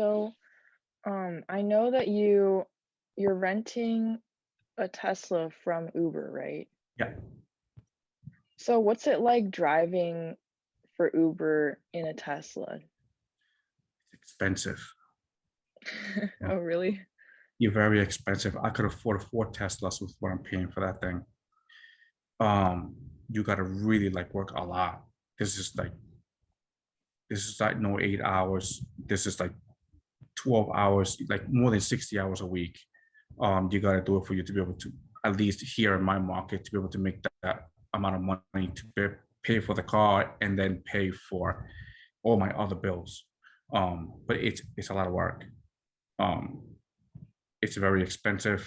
So, I know that you're renting a Tesla from Uber, right? Yeah, So what's it like driving for Uber in a Tesla? it's expensive. Oh, really? You're very expensive. I could afford 4 Teslas with what I'm paying for that thing. You gotta really like work a lot. This is like this is like no 8 hours. This is like 12 hours, like more than 60 hours a week. You gotta do it for you to be able to, at least here in my market, to be able to make that amount of money to pay for the car and then pay for all my other bills. But it's a lot of work. Um, it's very expensive.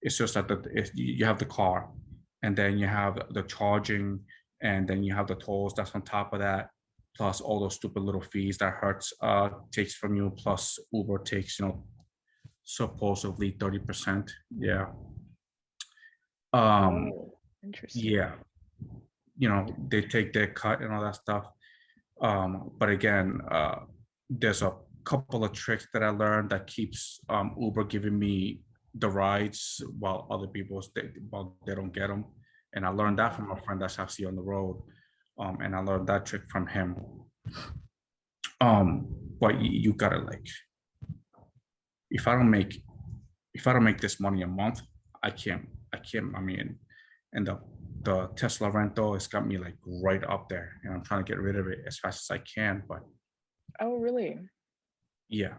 It's just that you have the car, and then you have the charging, and then you have the tolls that's on top of that, plus all those stupid little fees that Hertz takes from you, plus Uber takes, supposedly 30%. Yeah. Um, Oh, interesting. yeah, they take their cut and all that stuff. But again, there's a couple of tricks that I learned that keeps Uber giving me the rides while other people while they don't get them. And I learned that Mhm. from a friend that's actually on the road. And I learned that trick from him. But you gotta like, if I don't make if I don't make this money a month, I can't. I mean, and the Tesla rental has got me like right up there, and I'm trying to get rid of it as fast as I can. But Oh, really? yeah.